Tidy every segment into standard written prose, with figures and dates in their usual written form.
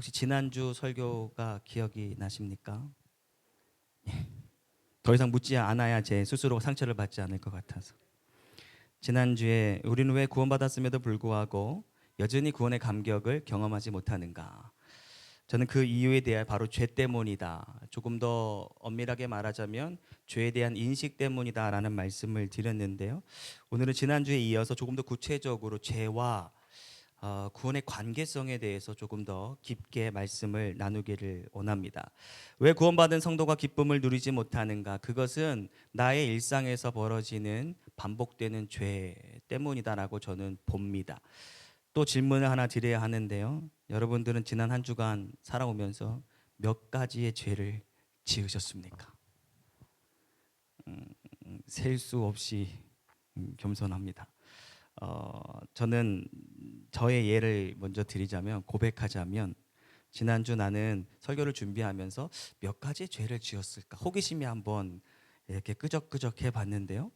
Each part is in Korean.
혹시 지난주 설교가 기억이 나십니까? 더 이상 묻지 않아야 제 스스로 상처를 받지 않을 것 같아서. 지난주에 우리는 왜 구원받았음에도 불구하고 여전히 구원의 감격을 경험하지 못하는가? 저는 그 이유에 대해 바로 죄 때문이다. 조금 더 엄밀하게 말하자면 죄에 대한 인식 때문이다라는 말씀을 드렸는데요. 오늘은 지난주에 이어서 조금 더 구체적으로 죄와 구원의 관계성에 대해서 조금 더 깊게 말씀을 나누기를 원합니다. 왜 구원받은 성도가 기쁨을 누리지 못하는가? 그것은 나의 일상에서 벌어지는 반복되는 죄 때문이다라고 저는 봅니다. 또 질문을 하나 드려야 하는데요. 여러분들은 지난 한 주간 살아오면서 몇 가지의 죄를 지으셨습니까? 셀 수 없이 겸손합니다. 저는 저의 예를 먼저 드리자면, 고백하자면, 지난주 나는 설교를 준비하면서 몇 가지 죄를 지었을까 호기심이 한번 이렇게 끄적끄적 해봤는데요.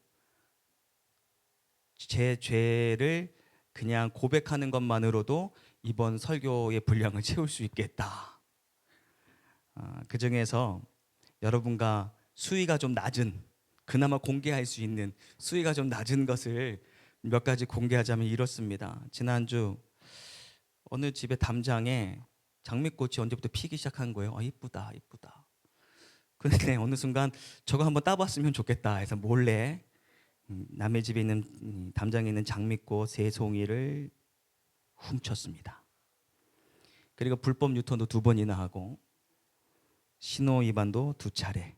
제 죄를 그냥 고백하는 것만으로도 이번 설교의 분량을 채울 수 있겠다. 그 중에서 여러분과 수위가 좀 낮은, 그나마 공개할 수 있는 수위가 좀 낮은 것을 몇 가지 공개하자면 이렇습니다. 지난주 어느 집의 담장에 장미꽃이 언제부터 피기 시작한 거예요. 이쁘다, 이쁘다. 그런데 어느 순간 저거 한번 따봤으면 좋겠다 해서 몰래 남의 집에 있는 담장에 있는 장미꽃 3송이를 훔쳤습니다. 그리고 불법 유턴도 2번이나 하고 신호 위반도 2차례,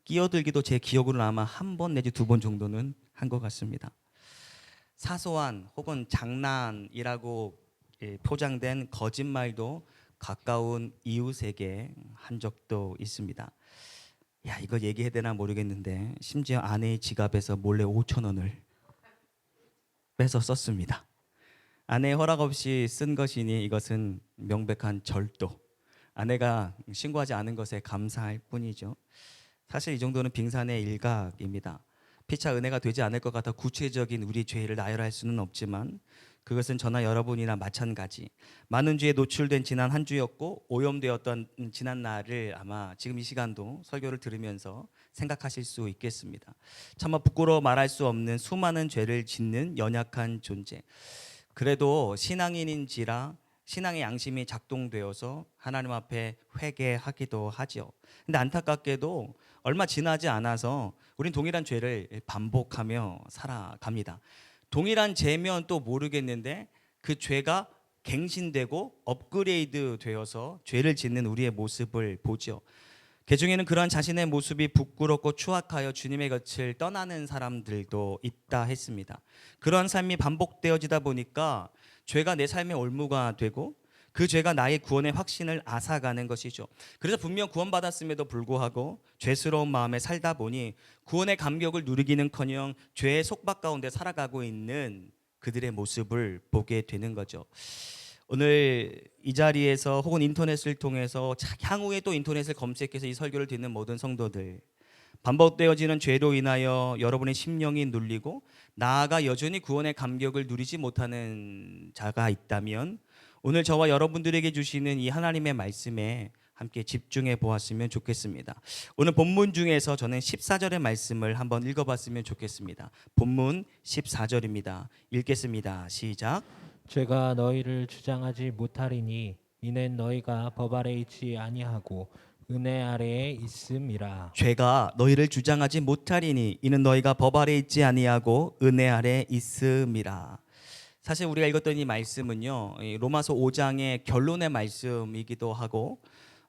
끼어들기도 제 기억으로는 아마 1번 내지 2번 정도는 한 것 같습니다. 사소한 혹은 장난이라고 포장된 거짓말도 가까운 이웃에게 한 적도 있습니다. 야, 이거 얘기해야 되나 모르겠는데 심지어 아내의 지갑에서 몰래 5,000원을 빼서 썼습니다. 아내의 허락 없이 쓴 것이니 이것은 명백한 절도. 아내가 신고하지 않은 것에 감사할 뿐이죠. 사실 이 정도는 빙산의 일각입니다. 피차 은혜가 되지 않을 것 같아 구체적인 우리 죄를 나열할 수는 없지만 그것은 저나 여러분이나 마찬가지. 많은 죄에 노출된 지난 한 주였고 오염되었던 지난 날을 아마 지금 이 시간도 설교를 들으면서 생각하실 수 있겠습니다. 차마 부끄러워 말할 수 없는 수많은 죄를 짓는 연약한 존재. 그래도 신앙인인지라 신앙의 양심이 작동되어서 하나님 앞에 회개하기도 하죠. 근데 안타깝게도 얼마 지나지 않아서 우린 동일한 죄를 반복하며 살아갑니다. 동일한 죄면 또 모르겠는데 그 죄가 갱신되고 업그레이드 되어서 죄를 짓는 우리의 모습을 보죠. 개중에는 그러한 자신의 모습이 부끄럽고 추악하여 주님의 곁을 떠나는 사람들도 있다 했습니다. 그러한 삶이 반복되어지다 보니까 죄가 내 삶의 올무가 되고 그 죄가 나의 구원의 확신을 앗아가는 것이죠. 그래서 분명 구원받았음에도 불구하고 죄스러운 마음에 살다 보니 구원의 감격을 누리기는커녕 죄의 속박 가운데 살아가고 있는 그들의 모습을 보게 되는 거죠. 오늘 이 자리에서 혹은 인터넷을 통해서 향후에 또 인터넷을 검색해서 이 설교를 듣는 모든 성도들, 반복되어지는 죄로 인하여 여러분의 심령이 눌리고 나아가 여전히 구원의 감격을 누리지 못하는 자가 있다면 오늘 저와 여러분들에게 주시는 이 하나님의 말씀에 함께 집중해 보았으면 좋겠습니다. 오늘 본문 중에서 저는 14절의 말씀을 한번 읽어봤으면 좋겠습니다. 본문 14절입니다. 읽겠습니다. 시작. 죄가 너희를 주장하지 못하리니 이는 너희가 법 아래 있지 아니하고 은혜 아래에 있음이라. 죄가 너희를 주장하지 못하리니 이는 너희가 법 아래 있지 아니하고 은혜 아래 있음이라. 사실 우리가 읽었던 이 말씀은요, 로마서 5장의 결론의 말씀이기도 하고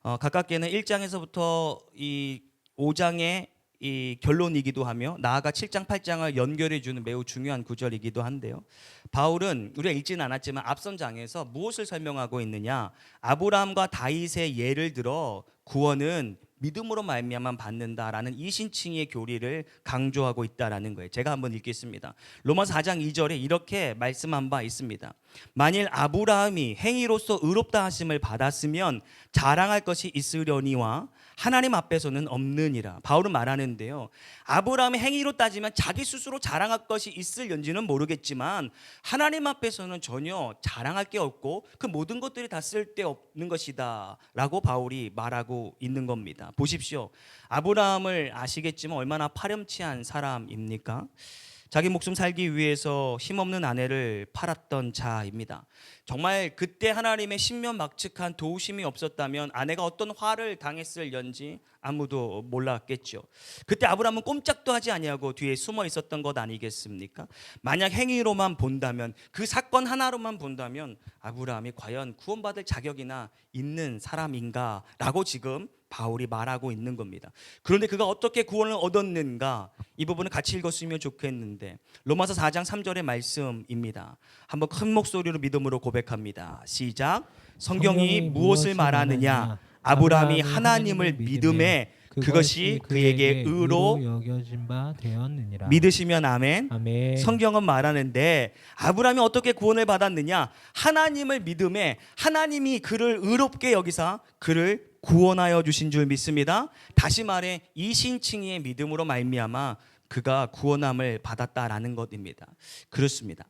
가깝게는 1장에서부터 이 5장의 이 결론이기도 하며 나아가 7장 8장을 연결해 주는 매우 중요한 구절이기도 한데요. 바울은 우리가 읽지는 않았지만 앞선 장에서 무엇을 설명하고 있느냐? 아브라함과 다윗의 예를 들어 구원은 믿음으로 말미암아 받는다라는 이신칭의 교리를 강조하고 있다라는 거예요. 제가 한번 읽겠습니다. 로마서 4장 2절에 이렇게 말씀한 바 있습니다. 만일 아브라함이 행위로서 의롭다 하심을 받았으면 자랑할 것이 있으려니와 하나님 앞에서는 없느니라. 바울은 말하는데요, 아브라함의 행위로 따지면 자기 스스로 자랑할 것이 있을는지는 모르겠지만 하나님 앞에서는 전혀 자랑할 게 없고 그 모든 것들이 다 쓸데없는 것이다 라고 바울이 말하고 있는 겁니다. 보십시오, 아브라함을 아시겠지만 얼마나 파렴치한 사람입니까? 자기 목숨 살기 위해서 힘없는 아내를 팔았던 자입니다. 정말 그때 하나님의 신면막측한 도우심이 없었다면 아내가 어떤 화를 당했을는지 아무도 몰랐겠죠. 그때 아브라함은 꼼짝도 하지 아니하고 뒤에 숨어 있었던 것 아니겠습니까? 만약 행위로만 본다면, 그 사건 하나로만 본다면 아브라함이 과연 구원받을 자격이나 있는 사람인가라고 지금 바울이 말하고 있는 겁니다. 그런데 그가 어떻게 구원을 얻었는가, 이 부분을 같이 읽었으면 좋겠는데 로마서 4장 3절의 말씀입니다. 한번 큰 목소리로 믿음으로 고백합니다. 시작. 성경이 무엇을 말하느냐? 아브라함이 하나님을 믿음에 그것이 그에게 의로 여겨진 바 되었느니라. 믿으시면 아멘. 아멘. 성경은 말하는데 아브라함이 어떻게 구원을 받았느냐? 하나님을 믿음에 하나님이 그를 의롭게 여기사 그를 구원하여 주신 줄 믿습니다. 다시 말해 이신칭의 믿음으로 말미암아 그가 구원함을 받았다라는 것입니다. 그렇습니다.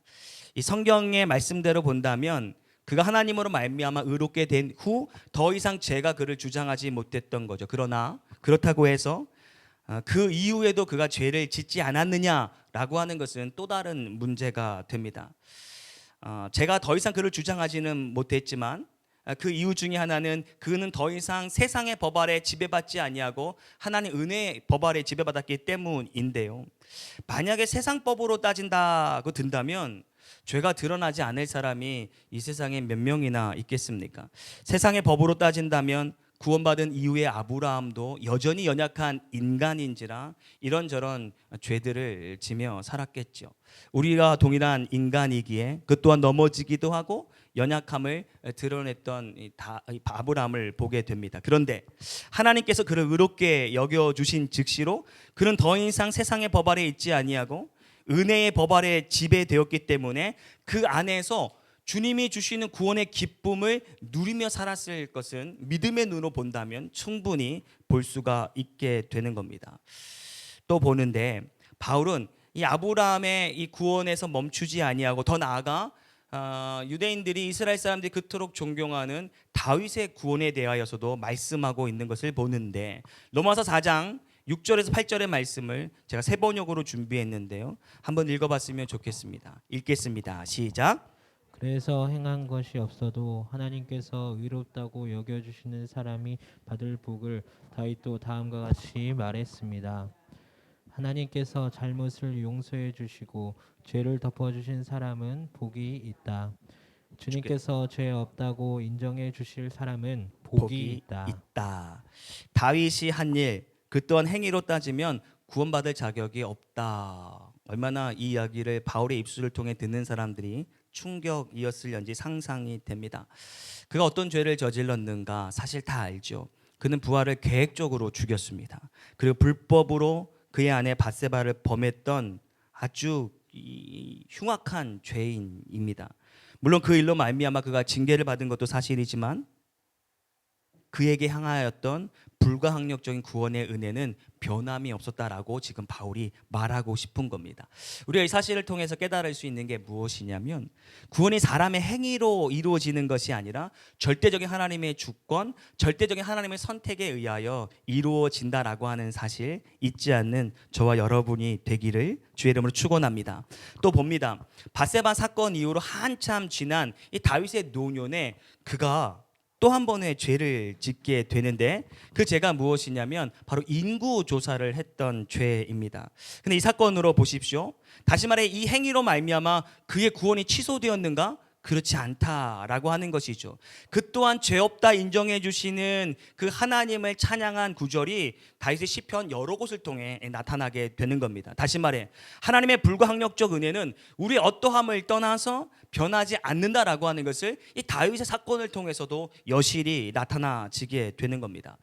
이 성경의 말씀대로 본다면 그가 하나님으로 말미암아 의롭게 된 후 더 이상 죄가 그를 주장하지 못했던 거죠. 그러나 그렇다고 해서 그 이후에도 그가 죄를 짓지 않았느냐라고 하는 것은 또 다른 문제가 됩니다. 제가 더 이상 그를 주장하지는 못했지만 그 이유 중에 하나는 그는 더 이상 세상의 법 아래 지배받지 아니하고 하나님 은혜의 법 아래 지배받았기 때문인데요. 만약에 세상 법으로 따진다고 든다면 죄가 드러나지 않을 사람이 이 세상에 몇 명이나 있겠습니까? 세상의 법으로 따진다면 구원받은 이후의 아브라함도 여전히 연약한 인간인지라 이런저런 죄들을 지며 살았겠죠. 우리가 동일한 인간이기에 그 또한 넘어지기도 하고 연약함을 드러냈던 아브라함을 보게 됩니다. 그런데 하나님께서 그를 의롭게 여겨주신 즉시로 그는 더 이상 세상의 법 아래 있지 아니하고 은혜의 법 아래 지배되었기 때문에 그 안에서 주님이 주시는 구원의 기쁨을 누리며 살았을 것은 믿음의 눈으로 본다면 충분히 볼 수가 있게 되는 겁니다. 또 보는데 바울은 이 아브라함의 이 구원에서 멈추지 아니하고 더 나아가 유대인들이 이스라엘 사람들이 그토록 존경하는 다윗의 구원에 대하여서도 말씀하고 있는 것을 보는데 로마서 4장 6절에서 8절의 말씀을 제가 세 번역으로 준비했는데요. 한번 읽어봤으면 좋겠습니다. 읽겠습니다. 시작. 그래서 행한 것이 없어도 하나님께서 의롭다고 여겨주시는 사람이 받을 복을 다윗도 다음과 같이 말했습니다. 하나님께서 잘못을 용서해 주시고 죄를 덮어주신 사람은 복이 있다. 주님께서 죄 없다고 인정해 주실 사람은 복이 있다. 다윗이 한 일, 그 또한 행위로 따지면 구원받을 자격이 없다. 얼마나 이 이야기를 바울의 입술을 통해 듣는 사람들이 충격이었을는지 상상이 됩니다. 그가 어떤 죄를 저질렀는가 사실 다 알죠. 그는 부하를 계획적으로 죽였습니다. 그리고 불법으로 그의 아내 밧세바를 범했던 아주 흉악한 죄인입니다. 물론 그 일로 말미암아 그가 징계를 받은 것도 사실이지만 그에게 향하였던 불가항력적인 구원의 은혜는 변함이 없었다라고 지금 바울이 말하고 싶은 겁니다. 우리가 이 사실을 통해서 깨달을 수 있는 게 무엇이냐면 구원이 사람의 행위로 이루어지는 것이 아니라 절대적인 하나님의 주권, 절대적인 하나님의 선택에 의하여 이루어진다라고 하는 사실 잊지 않는 저와 여러분이 되기를 주의 이름으로 축원합니다. 또 봅니다. 밧세바 사건 이후로 한참 지난 이 다윗의 노년에 그가 또 한 번의 죄를 짓게 되는데 그 죄가 무엇이냐면 바로 인구 조사를 했던 죄입니다. 근데 이 사건으로 보십시오. 다시 말해 이 행위로 말미암아 그의 구원이 취소되었는가? 그렇지 않다라고 하는 것이죠. 그 또한 죄 없다 인정해 주시는 그 하나님을 찬양한 구절이 다윗의 시편 여러 곳을 통해 나타나게 되는 겁니다. 다시 말해 하나님의 불가항력적 은혜는 우리의 어떠함을 떠나서 변하지 않는다라고 하는 것을 이 다윗의 사건을 통해서도 여실히 나타나지게 되는 겁니다.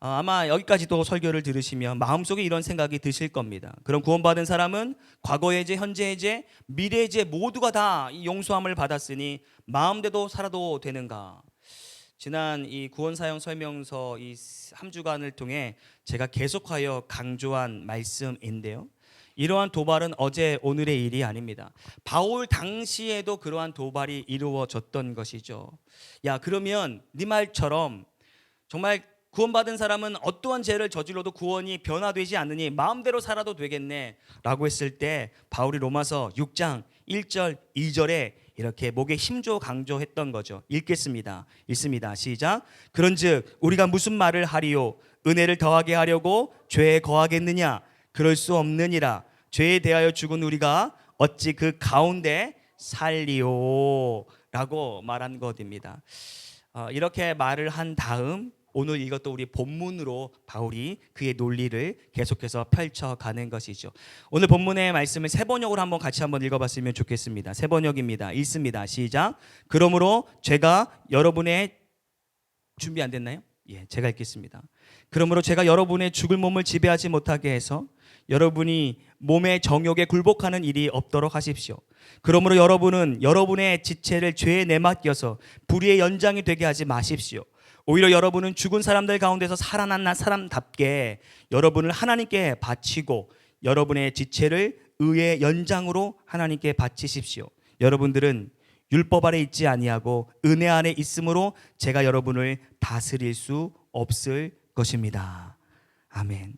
아마 여기까지도 설교를 들으시면 마음속에 이런 생각이 드실 겁니다. 그럼 구원받은 사람은 과거의 죄, 현재의 죄, 미래의 죄 모두가 다 이 용서함을 받았으니 마음대로 살아도 되는가? 지난 이 구원사용 설명서 이 3주간을 통해 제가 계속하여 강조한 말씀인데요. 이러한 도발은 어제 오늘의 일이 아닙니다. 바울 당시에도 그러한 도발이 이루어졌던 것이죠. 야, 그러면 네 말처럼 정말 구원받은 사람은 어떠한 죄를 저질러도 구원이 변화되지 않으니 마음대로 살아도 되겠네 라고 했을 때 바울이 로마서 6장 1절 2절에 이렇게 목에 힘줘 강조했던 거죠. 읽겠습니다. 읽습니다. 시작. 그런즉 우리가 무슨 말을 하리요? 은혜를 더하게 하려고 죄에 거하겠느냐? 그럴 수 없느니라. 죄에 대하여 죽은 우리가 어찌 그 가운데 살리요? 라고 말한 것입니다. 이렇게 말을 한 다음 오늘 이것도 우리 본문으로 바울이 그의 논리를 계속해서 펼쳐가는 것이죠. 오늘 본문의 말씀을 세 번역으로 같이 한번 읽어봤으면 좋겠습니다. 세 번역입니다. 읽습니다. 시작. 그러므로 제가 여러분의 준비 안 됐나요? 예, 제가 읽겠습니다. 그러므로 제가 여러분의 죽을 몸을 지배하지 못하게 해서 여러분이 몸의 정욕에 굴복하는 일이 없도록 하십시오. 그러므로 여러분은 여러분의 지체를 죄에 내맡겨서 불의의 연장이 되게 하지 마십시오. 오히려 여러분은 죽은 사람들 가운데서 살아난 사람답게 여러분을 하나님께 바치고 여러분의 지체를 의의 연장으로 하나님께 바치십시오. 여러분들은 율법 아래 있지 아니하고 은혜 안에 있으므로 제가 여러분을 다스릴 수 없을 것입니다. 아멘.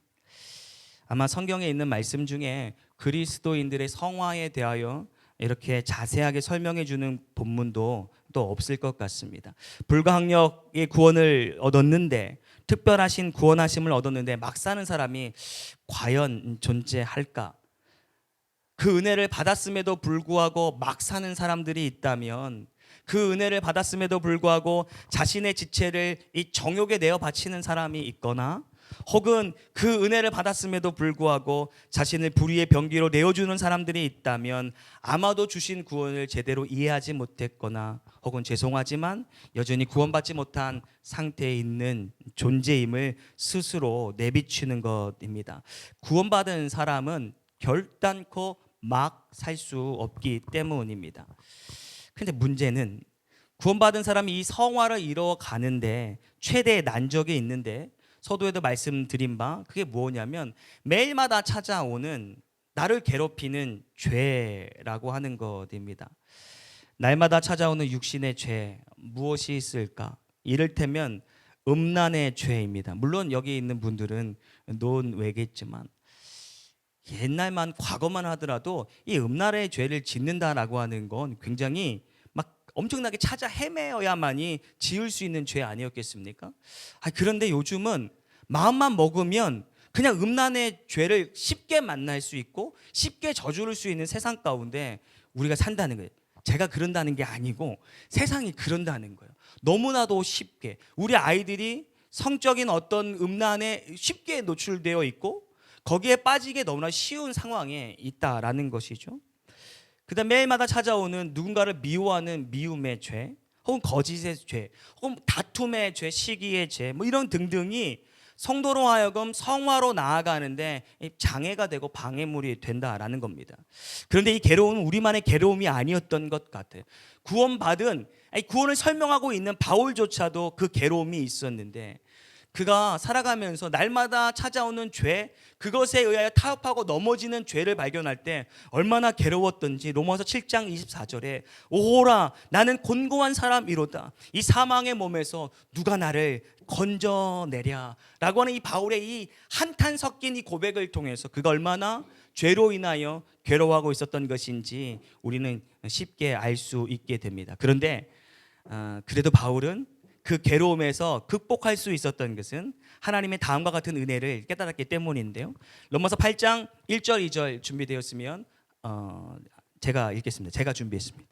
아마 성경에 있는 말씀 중에 그리스도인들의 성화에 대하여 이렇게 자세하게 설명해 주는 본문도 또 없을 것 같습니다. 불가항력의 구원을 얻었는데 특별하신 구원하심을 얻었는데 막 사는 사람이 과연 존재할까? 그 은혜를 받았음에도 불구하고 막 사는 사람들이 있다면 그 은혜를 받았음에도 불구하고 자신의 지체를 이 정욕에 내어 바치는 사람이 있거나 혹은 그 은혜를 받았음에도 불구하고 자신을 불의의 병기로 내어주는 사람들이 있다면 아마도 주신 구원을 제대로 이해하지 못했거나 혹은 죄송하지만 여전히 구원받지 못한 상태에 있는 존재임을 스스로 내비치는 것입니다. 구원받은 사람은 결단코 막 살 수 없기 때문입니다. 그런데 문제는 구원받은 사람이 이 성화를 이뤄가는데 최대의 난적이 있는데 서두에도 말씀드린 바 그게 뭐냐면 매일마다 찾아오는 나를 괴롭히는 죄라고 하는 것입니다. 날마다 찾아오는 육신의 죄 무엇이 있을까? 이를테면 음란의 죄입니다. 물론 여기 있는 분들은 논외겠지만 옛날만 과거만 하더라도 이 음란의 죄를 짓는다라고 하는 건 굉장히 막 엄청나게 찾아 헤매어야만이 지을 수 있는 죄 아니었겠습니까? 그런데 요즘은 마음만 먹으면 그냥 음란의 죄를 쉽게 만날 수 있고 쉽게 저지를 수 있는 세상 가운데 우리가 산다는 거예요. 제가 그런다는 게 아니고 세상이 그런다는 거예요. 너무나도 쉽게 우리 아이들이 성적인 어떤 음란에 쉽게 노출되어 있고 거기에 빠지게 너무나 쉬운 상황에 있다라는 것이죠. 그다음 매일마다 찾아오는 누군가를 미워하는 미움의 죄, 혹은 거짓의 죄, 혹은 다툼의 죄, 시기의 죄, 이런 등등이 성도로 하여금 성화로 나아가는데 장애가 되고 방해물이 된다라는 겁니다. 그런데 이 괴로움은 우리만의 괴로움이 아니었던 것 같아요. 구원을 설명하고 있는 바울조차도 그 괴로움이 있었는데 그가 살아가면서 날마다 찾아오는 죄, 그것에 의하여 타협하고 넘어지는 죄를 발견할 때 얼마나 괴로웠던지 로마서 7장 24절에 오호라 나는 곤고한 사람이로다 이 사망의 몸에서 누가 나를 건져내랴 라고 하는 이 바울의 이 한탄 섞인 이 고백을 통해서 그가 얼마나 죄로 인하여 괴로워하고 있었던 것인지 우리는 쉽게 알 수 있게 됩니다. 그런데 그래도 바울은 그 괴로움에서 극복할 수 있었던 것은 하나님의 다음과 같은 은혜를 깨달았기 때문인데요. 로마서 8장 1절 2절 준비되었으면 제가 읽겠습니다. 제가 준비했습니다.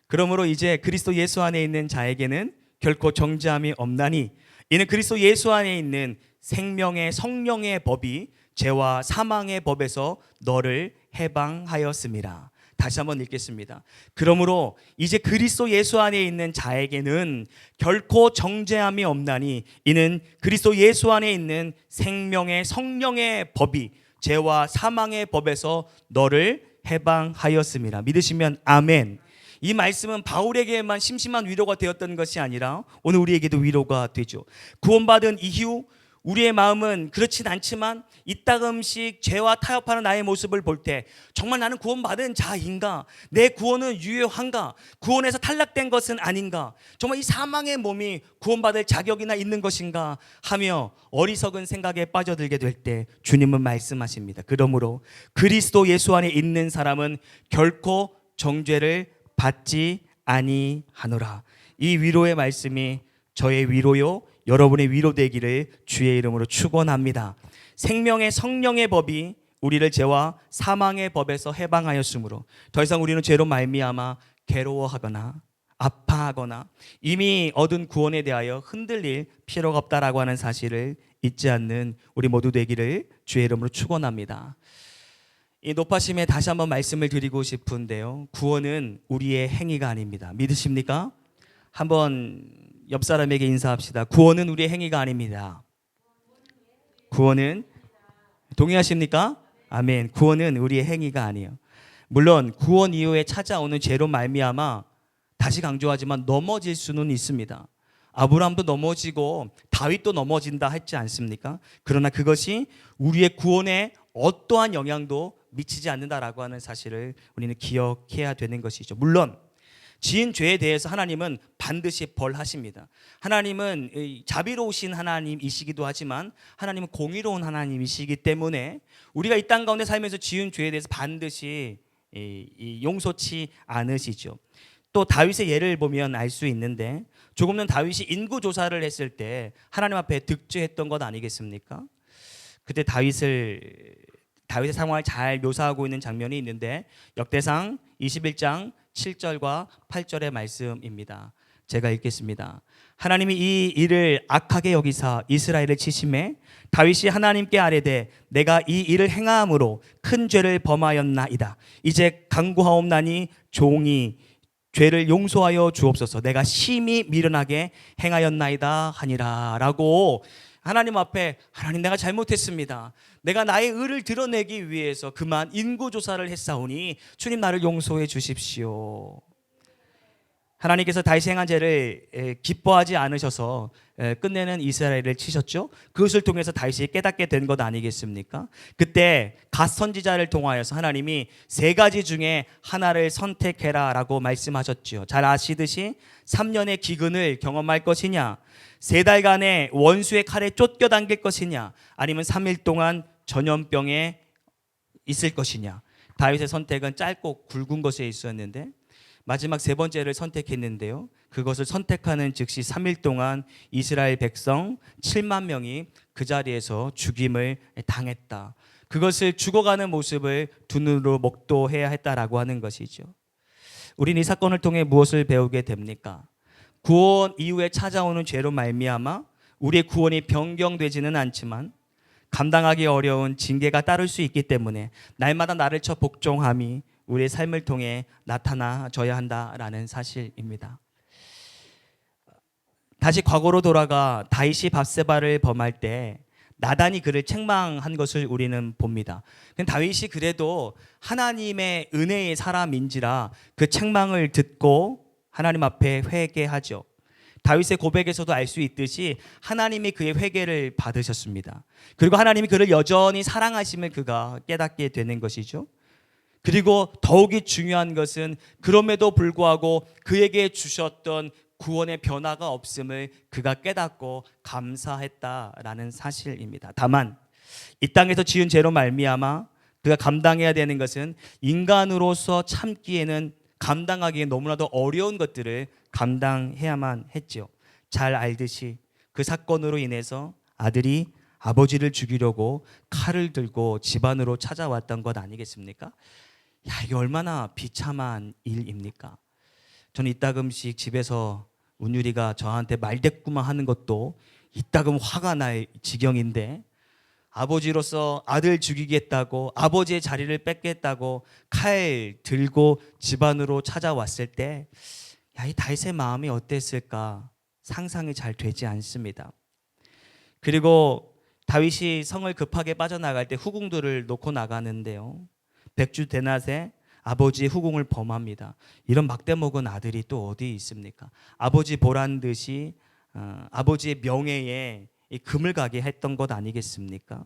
그러므로 이제 그리스도 예수 안에 있는 자에게는 결코 정죄함이 없나니 이는 그리스도 예수 안에 있는 생명의 성령의 법이 죄와 사망의 법에서 너를 해방하였음이라. 다시 한번 읽겠습니다. 그러므로 이제 그리스도 예수 안에 있는 자에게는 결코 정죄함이 없나니 이는 그리스도 예수 안에 있는 생명의 성령의 법이 죄와 사망의 법에서 너를 해방하였습니다. 믿으시면 아멘. 이 말씀은 바울에게만 심심한 위로가 되었던 것이 아니라 오늘 우리에게도 위로가 되죠. 구원받은 이후 우리의 마음은 그렇진 않지만 이따금씩 죄와 타협하는 나의 모습을 볼 때 정말 나는 구원받은 자인가? 내 구원은 유효한가? 구원에서 탈락된 것은 아닌가? 정말 이 사망의 몸이 구원받을 자격이나 있는 것인가? 하며 어리석은 생각에 빠져들게 될 때 주님은 말씀하십니다. 그러므로 그리스도 예수 안에 있는 사람은 결코 정죄를 받지 아니하노라. 이 위로의 말씀이 저의 위로요 여러분의 위로 되기를 주의 이름으로 축원합니다. 생명의 성령의 법이 우리를 죄와 사망의 법에서 해방하였으므로 더 이상 우리는 죄로 말미암아 괴로워하거나 아파하거나 이미 얻은 구원에 대하여 흔들릴 필요가 없다라고 하는 사실을 잊지 않는 우리 모두 되기를 주의 이름으로 축원합니다. 이 높아심에 다시 한번 말씀을 드리고 싶은데요. 구원은 우리의 행위가 아닙니다. 믿으십니까? 한번 옆 사람에게 인사합시다. 구원은 우리의 행위가 아닙니다. 구원은 동의하십니까? 아멘. 구원은 우리의 행위가 아니에요. 물론 구원 이후에 찾아오는 죄로 말미암아 다시 강조하지만 넘어질 수는 있습니다. 아브라함도 넘어지고 다윗도 넘어진다 했지 않습니까? 그러나 그것이 우리의 구원에 어떠한 영향도 미치지 않는다라고 하는 사실을 우리는 기억해야 되는 것이죠. 물론 지은 죄에 대해서 하나님은 반드시 벌하십니다. 하나님은 자비로우신 하나님이시기도 하지만 하나님은 공의로운 하나님이시기 때문에 우리가 이 땅 가운데 살면서 지은 죄에 대해서 반드시 용서치 않으시죠. 또 다윗의 예를 보면 알 수 있는데 조금 전 다윗이 인구 조사를 했을 때 하나님 앞에 득죄했던 것 아니겠습니까? 그때 다윗의 상황을 잘 묘사하고 있는 장면이 있는데 역대상 21장 7절과 8절의 말씀입니다. 제가 읽겠습니다. 하나님이 이 일을 악하게 여기사 이스라엘을 치심해 다윗이 하나님께 아뢰되 내가 이 일을 행함으로 큰 죄를 범하였나이다. 이제 간구하옵나니 종이 죄를 용서하여 주옵소서. 내가 심히 미련하게 행하였나이다 하니라 라고 하나님 앞에 하나님 내가 잘못했습니다. 내가 나의 의를 드러내기 위해서 그만 인구조사를 했사오니 주님 나를 용서해 주십시오. 하나님께서 다윗이 행한 죄를 기뻐하지 않으셔서 끝내는 이스라엘을 치셨죠. 그것을 통해서 다윗이 깨닫게 된 것 아니겠습니까? 그때 갓 선지자를 통하여서 하나님이 세 가지 중에 하나를 선택해라 라고 말씀하셨죠. 잘 아시듯이 3년의 기근을 경험할 것이냐, 3달간의 원수의 칼에 쫓겨당길 것이냐, 아니면 3일 동안 전염병에 있을 것이냐. 다윗의 선택은 짧고 굵은 것에 있었는데 마지막 세 번째를 선택했는데요. 그것을 선택하는 즉시 3일 동안 이스라엘 백성 7만 명이 그 자리에서 죽임을 당했다. 그것을 죽어가는 모습을 두 눈으로 목도해야 했다라고 하는 것이죠. 우리는 이 사건을 통해 무엇을 배우게 됩니까? 구원 이후에 찾아오는 죄로 말미암아 우리의 구원이 변경되지는 않지만 감당하기 어려운 징계가 따를 수 있기 때문에 날마다 나를 쳐 복종함이 우리의 삶을 통해 나타나져야 한다라는 사실입니다. 다시 과거로 돌아가 다윗이 밧세바를 범할 때 나단이 그를 책망한 것을 우리는 봅니다. 다윗이 그래도 하나님의 은혜의 사람인지라 그 책망을 듣고 하나님 앞에 회개하죠. 다윗의 고백에서도 알 수 있듯이 하나님이 그의 회개를 받으셨습니다. 그리고 하나님이 그를 여전히 사랑하심을 그가 깨닫게 되는 것이죠. 그리고 더욱이 중요한 것은 그럼에도 불구하고 그에게 주셨던 구원의 변화가 없음을 그가 깨닫고 감사했다라는 사실입니다. 다만 이 땅에서 지은 죄로 말미암아 그가 감당해야 되는 것은 인간으로서 참기에는 감당하기에 너무나도 어려운 것들을 감당해야만 했죠. 잘 알듯이 그 사건으로 인해서 아들이 아버지를 죽이려고 칼을 들고 집 안으로 찾아왔던 것 아니겠습니까? 야, 이게 얼마나 비참한 일입니까? 저는 이따금씩 집에서 운율이가 저한테 말대꾸만 하는 것도 이따금 화가 날 지경인데 아버지로서 아들 죽이겠다고, 아버지의 자리를 뺏겠다고 칼 들고 집 안으로 찾아왔을 때, 이 다윗의 마음이 어땠을까 상상이 잘 되지 않습니다. 그리고 다윗이 성을 급하게 빠져나갈 때 후궁들을 놓고 나가는데요, 백주대낮에 아버지의 후궁을 범합니다. 이런 막대먹은 아들이 또 어디 있습니까? 아버지 보란 듯이 아버지의 명예에 이 금을 가게 했던 것 아니겠습니까?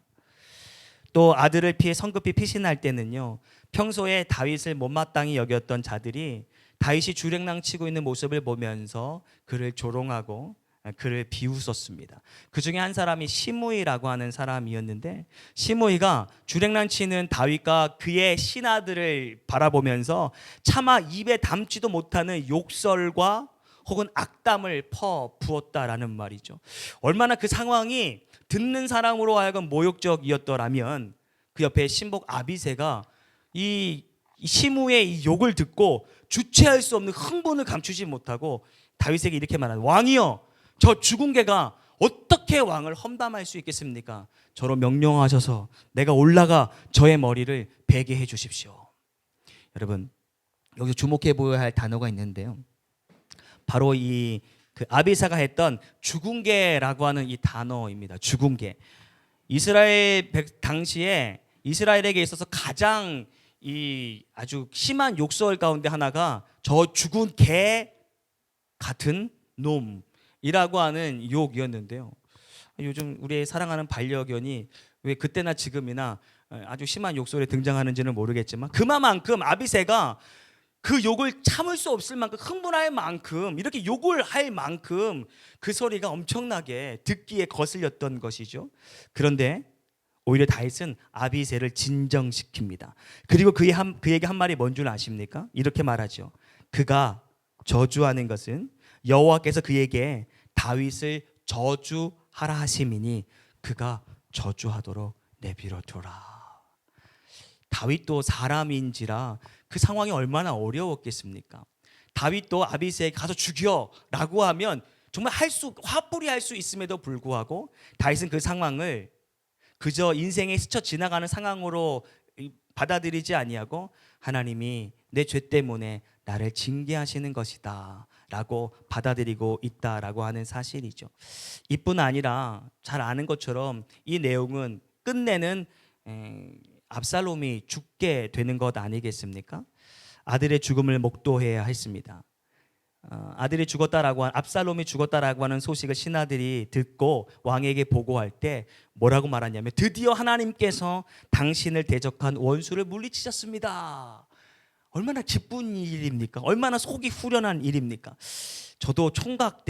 또 아들을 피해 성급히 피신할 때는요, 평소에 다윗을 못마땅히 여겼던 자들이 다윗이 주랭랑 치고 있는 모습을 보면서 그를 조롱하고 그를 비웃었습니다. 그 중에 한 사람이 시므이라고 하는 사람이었는데, 시므이가 주랭랑 치는 다윗과 그의 신하들을 바라보면서 차마 입에 담지도 못하는 욕설과 혹은 악담을 퍼부었다라는 말이죠. 얼마나 그 상황이 듣는 사람으로 하여금 모욕적이었더라면 그 옆에 신복 아비새가 이 시므의 이 욕을 듣고 주체할 수 없는 흥분을 감추지 못하고 다윗에게 이렇게 말하는, 왕이여, 저 죽은 개가 어떻게 왕을 험담할 수 있겠습니까? 저로 명령하셔서 내가 올라가 저의 머리를 베게 해 주십시오. 여러분, 여기서 주목해 보아야 할 단어가 있는데요, 바로 이 그 아비사가 했던 죽은 개라고 하는 이 단어입니다. 죽은 개. 이스라엘 당시에 이스라엘에게 있어서 가장 이 아주 심한 욕설 가운데 하나가 저 죽은 개 같은 놈이라고 하는 욕이었는데요. 요즘 우리의 사랑하는 반려견이 왜 그때나 지금이나 아주 심한 욕설에 등장하는지는 모르겠지만, 그만큼 아비새가 그 욕을 참을 수 없을 만큼, 흥분할 만큼, 이렇게 욕을 할 만큼 그 소리가 엄청나게 듣기에 거슬렸던 것이죠. 그런데 오히려 다윗은 아비새를 진정시킵니다. 그리고 그에게 한 말이 뭔 줄 아십니까? 이렇게 말하죠. 그가 저주하는 것은 여호와께서 그에게 다윗을 저주하라 하심이니 그가 저주하도록 내버려 둬라. 다윗도 사람인지라 그 상황이 얼마나 어려웠겠습니까? 다윗도 아비새에게 가서 죽여라고 하면 정말 화풀이 할 수 있음에도 불구하고 다윗은 그 상황을 그저 인생에 스쳐 지나가는 상황으로 받아들이지 아니하고, 하나님이 내 죄 때문에 나를 징계하시는 것이다 라고 받아들이고 있다라고 하는 사실이죠. 이뿐 아니라 잘 아는 것처럼 이 내용은 끝내는 압살롬이 죽게 되는 것 아니겠습니까? 아들의 죽음을 목도해야 했습니다. 아들이 죽었다라고 압살롬이 죽었다라고 하는 소식을 신하들이 듣고 왕에게 보고할 때 뭐라고 말하냐면, 드디어 하나님께서 당신을 대적한 원수를 물리치셨습니다. 얼마나 기쁜 일입니까? 얼마나 속이 후련한 일입니까? 저도 총각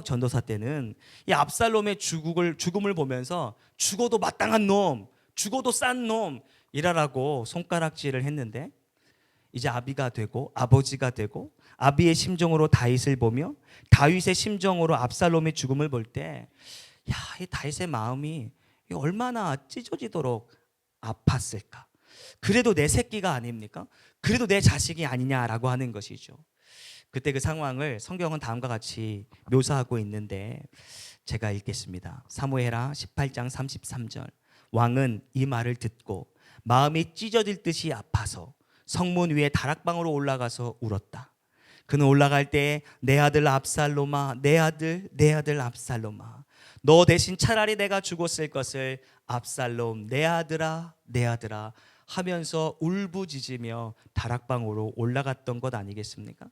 전도사 때는 이 압살롬의 죽음을 보면서 죽어도 마땅한 놈, 죽어도 싼 놈이라고 손가락질을 했는데, 이제 아비가 되고 아버지가 되고 아비의 심정으로 다윗을 보며 다윗의 심정으로 압살롬의 죽음을 볼 때, 이 다윗의 마음이 얼마나 찢어지도록 아팠을까? 그래도 내 새끼가 아닙니까? 그래도 내 자식이 아니냐라고 하는 것이죠. 그때 그 상황을 성경은 다음과 같이 묘사하고 있는데 제가 읽겠습니다. 사무엘하 18장 33절. 왕은 이 말을 듣고 마음이 찢어질 듯이 아파서 성문 위에 다락방으로 올라가서 울었다. 그는 올라갈 때 내 아들 압살롬아, 내 아들 압살롬아, 너 대신 차라리 내가 죽었을 것을 압살롬 내 아들아 하면서 울부짖으며 다락방으로 올라갔던 것 아니겠습니까?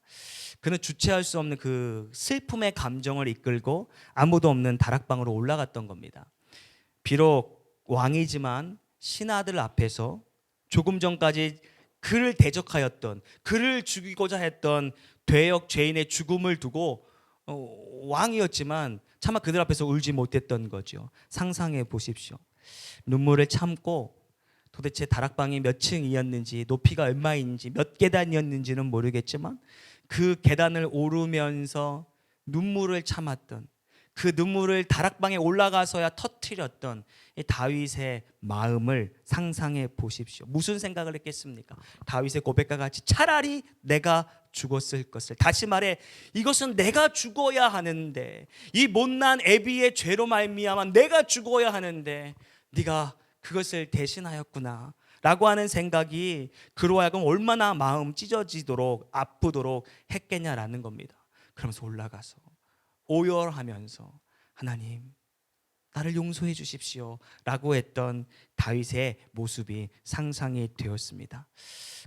그는 주체할 수 없는 그 슬픔의 감정을 이끌고 아무도 없는 다락방으로 올라갔던 겁니다. 비록 왕이지만 신하들 앞에서 조금 전까지 그를 대적하였던, 그를 죽이고자 했던 대역 죄인의 죽음을 두고 왕이었지만 차마 그들 앞에서 울지 못했던 거죠. 상상해 보십시오. 눈물을 참고 도대체 다락방이 몇 층이었는지, 높이가 얼마인지, 몇 계단이었는지는 모르겠지만 그 계단을 오르면서 눈물을 참았던, 그 눈물을 다락방에 올라가서야 터뜨렸던 이 다윗의 마음을 상상해 보십시오. 무슨 생각을 했겠습니까? 다윗의 고백과 같이 차라리 내가 죽었을 것을, 다시 말해 이것은 내가 죽어야 하는데, 이 못난 애비의 죄로 말미암아 내가 죽어야 하는데 네가 그것을 대신하였구나 라고 하는 생각이 그로 하여금 얼마나 마음 찢어지도록 아프도록 했겠냐라는 겁니다. 그러면서 올라가서 오열하면서 하나님 나를 용서해 주십시오 라고 했던 다윗의 모습이 상상이 되었습니다.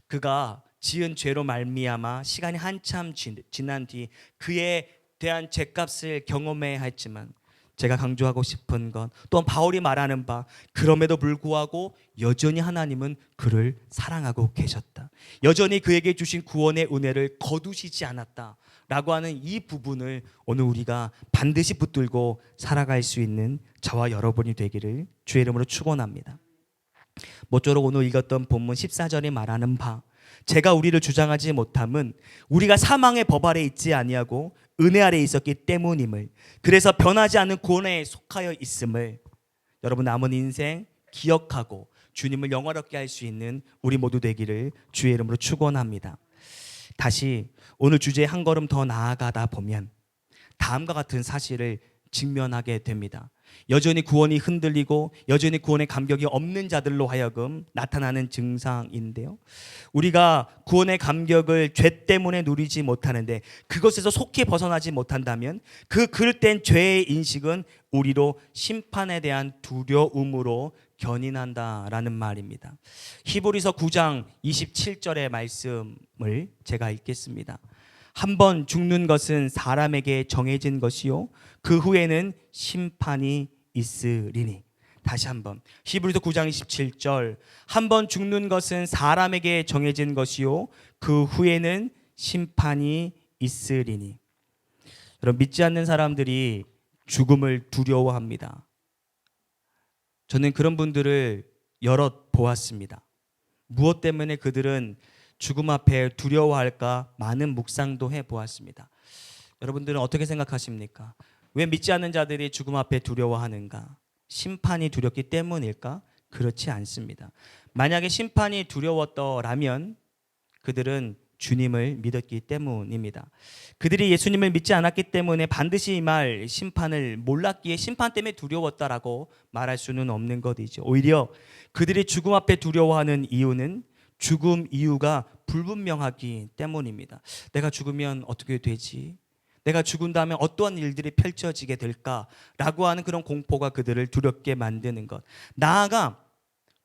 그가 지은 죄로 말미암아 시간이 한참 지난 뒤 그에 대한 죄값을 경험해야 했지만, 제가 강조하고 싶은 건 또한 바울이 말하는 바 그럼에도 불구하고 여전히 하나님은 그를 사랑하고 계셨다, 여전히 그에게 주신 구원의 은혜를 거두시지 않았다 라고 하는 이 부분을 오늘 우리가 반드시 붙들고 살아갈 수 있는 저와 여러분이 되기를 주의 이름으로 축원합니다. 모쪼록 오늘 읽었던 본문 14절에 말하는 바 제가 우리를 주장하지 못함은 우리가 사망의 법 아래 있지 아니하고 은혜 아래 있었기 때문임을, 그래서 변하지 않는 구원에 속하여 있음을 여러분 남은 인생 기억하고 주님을 영화롭게 할 수 있는 우리 모두 되기를 주의 이름으로 축원합니다. 다시 오늘 주제에 한 걸음 더 나아가다 보면 다음과 같은 사실을 직면하게 됩니다. 여전히 구원이 흔들리고 여전히 구원의 감격이 없는 자들로 하여금 나타나는 증상인데요, 우리가 구원의 감격을 죄 때문에 누리지 못하는데 그것에서 속히 벗어나지 못한다면 그 그릇된 죄의 인식은 우리로 심판에 대한 두려움으로 견인한다라는 말입니다. 히브리서 9장 27절의 말씀을 제가 읽겠습니다. 한번 죽는 것은 사람에게 정해진 것이요 그 후에는 심판이 있으리니. 다시 한번 히브리서 9장 27절, 한번 죽는 것은 사람에게 정해진 것이요 그 후에는 심판이 있으리니. 여러분, 믿지 않는 사람들이 죽음을 두려워합니다. 저는 그런 분들을 여럿 보았습니다. 무엇 때문에 그들은 죽음 앞에 두려워할까 많은 묵상도 해보았습니다. 여러분들은 어떻게 생각하십니까? 왜 믿지 않는 자들이 죽음 앞에 두려워하는가? 심판이 두렵기 때문일까? 그렇지 않습니다. 만약에 심판이 두려웠더라면 그들은 주님을 믿었기 때문입니다. 그들이 예수님을 믿지 않았기 때문에 반드시 이 말 심판을 몰랐기에 심판 때문에 두려웠다라고 말할 수는 없는 것이죠. 오히려 그들이 죽음 앞에 두려워하는 이유는 죽음 이유가 불분명하기 때문입니다. 내가 죽으면 어떻게 되지? 내가 죽은 다음에 어떠한 일들이 펼쳐지게 될까라고 하는 그런 공포가 그들을 두렵게 만드는 것. 나아가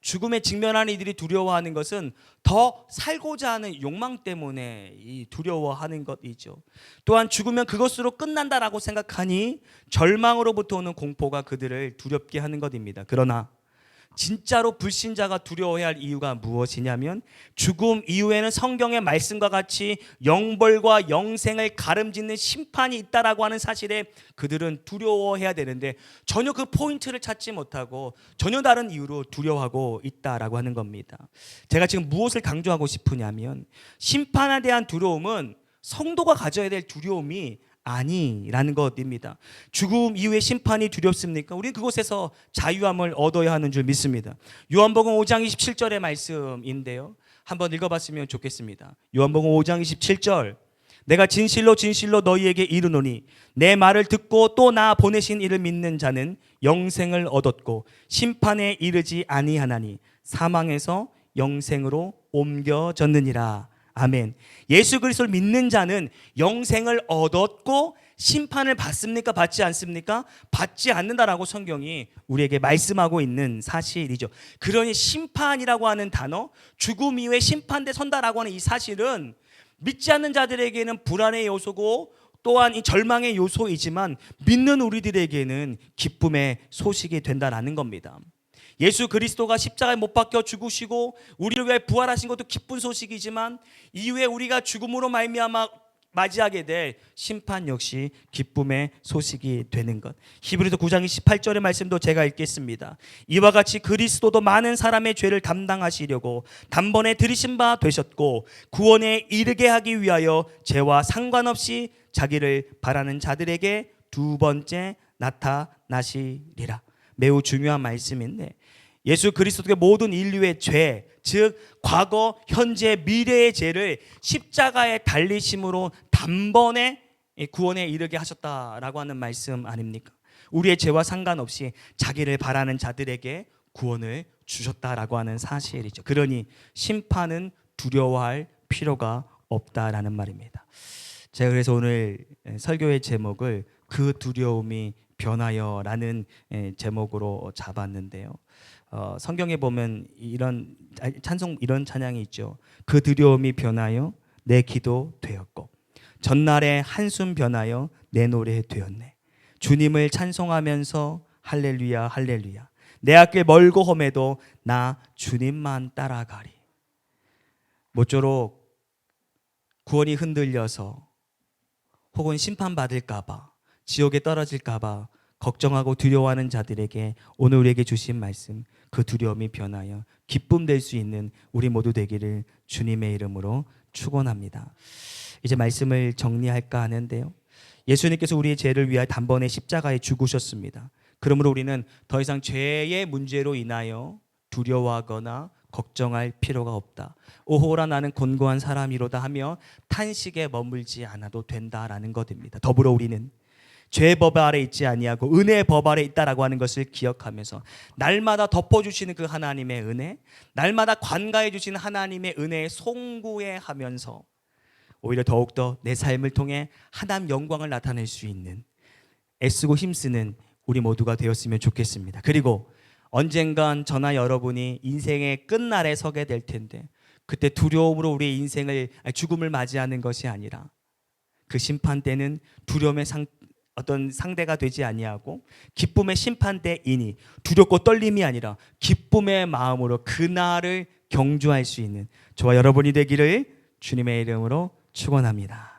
죽음에 직면하는 이들이 두려워하는 것은 더 살고자 하는 욕망 때문에 이 두려워하는 것이죠. 또한 죽으면 그것으로 끝난다라고 생각하니 절망으로부터 오는 공포가 그들을 두렵게 하는 것입니다. 그러나 진짜로 불신자가 두려워해야 할 이유가 무엇이냐면 죽음 이후에는 성경의 말씀과 같이 영벌과 영생을 가름짓는 심판이 있다라고 하는 사실에 그들은 두려워해야 되는데 전혀 그 포인트를 찾지 못하고 전혀 다른 이유로 두려워하고 있다라고 하는 겁니다. 제가 지금 무엇을 강조하고 싶으냐면 심판에 대한 두려움은 성도가 가져야 될 두려움이 아니라는 것입니다. 죽음 이후의 심판이 두렵습니까? 우리는 그곳에서 자유함을 얻어야 하는 줄 믿습니다. 요한복음 5장 27절의 말씀인데요, 한번 읽어봤으면 좋겠습니다. 요한복음 5장 27절, 내가 진실로 진실로 너희에게 이르노니 내 말을 듣고 또 나 보내신 이를 믿는 자는 영생을 얻었고 심판에 이르지 아니하나니 사망에서 영생으로 옮겨졌느니라. 아멘. 예수 그리스도를 믿는 자는 영생을 얻었고 심판을 받습니까? 받지 않습니까? 받지 않는다라고 성경이 우리에게 말씀하고 있는 사실이죠. 그러니 심판이라고 하는 단어, 죽음 이후에 심판대 선다라고 하는 이 사실은 믿지 않는 자들에게는 불안의 요소고 또한 이 절망의 요소이지만 믿는 우리들에게는 기쁨의 소식이 된다라는 겁니다. 예수 그리스도가 십자가에 못 박혀 죽으시고 우리를 위해 부활하신 것도 기쁜 소식이지만 이후에 우리가 죽음으로 말미암아 맞이하게 될 심판 역시 기쁨의 소식이 되는 것. 히브리서 9장 28절의 말씀도 제가 읽겠습니다. 이와 같이 그리스도도 많은 사람의 죄를 담당하시려고 단번에 들이신 바 되셨고 구원에 이르게 하기 위하여 죄와 상관없이 자기를 바라는 자들에게 두 번째 나타나시리라. 매우 중요한 말씀인데 예수 그리스도의 모든 인류의 죄, 즉 과거, 현재, 미래의 죄를 십자가에 달리심으로 단번에 구원에 이르게 하셨다라고 하는 말씀 아닙니까? 우리의 죄와 상관없이 자기를 바라는 자들에게 구원을 주셨다라고 하는 사실이죠. 그러니 심판은 두려워할 필요가 없다라는 말입니다. 제가 그래서 오늘 설교의 제목을 그 두려움이 변하여라는 제목으로 잡았는데요. 성경에 보면 이런 찬양이 있죠. 그 두려움이 변하여 내 기도 되었고 전날의 한숨 변하여 내 노래 되었네. 주님을 찬송하면서 할렐루야 할렐루야. 내 앞길 멀고 험해도 나 주님만 따라가리. 모쪼록 구원이 흔들려서 혹은 심판받을까 봐 지옥에 떨어질까 봐 걱정하고 두려워하는 자들에게 오늘 우리에게 주신 말씀, 그 두려움이 변하여 기쁨 될 수 있는 우리 모두 되기를 주님의 이름으로 축원합니다. 이제 말씀을 정리할까 하는데요. 예수님께서 우리의 죄를 위하여 단번에 십자가에 죽으셨습니다. 그러므로 우리는 더 이상 죄의 문제로 인하여 두려워하거나 걱정할 필요가 없다. 오호라 나는 곤고한 사람이로다 하며 탄식에 머물지 않아도 된다라는 것입니다. 더불어 우리는 죄의 법 아래 있지 아니하고 은혜의 법 아래 있다라고 하는 것을 기억하면서 날마다 덮어주시는 그 하나님의 은혜, 날마다 관가해 주시는 하나님의 은혜에 송구해하면서 오히려 더욱더 내 삶을 통해 하나님 영광을 나타낼 수 있는 애쓰고 힘쓰는 우리 모두가 되었으면 좋겠습니다. 그리고 언젠간 저나 여러분이 인생의 끝날에 서게 될 텐데 그때 두려움으로 우리의 죽음을 맞이하는 것이 아니라 그 심판 때는 두려움의 어떤 상대가 되지 아니하고 기쁨의 심판대이니 두렵고 떨림이 아니라 기쁨의 마음으로 그날을 경주할 수 있는 저와 여러분이 되기를 주님의 이름으로 축원합니다.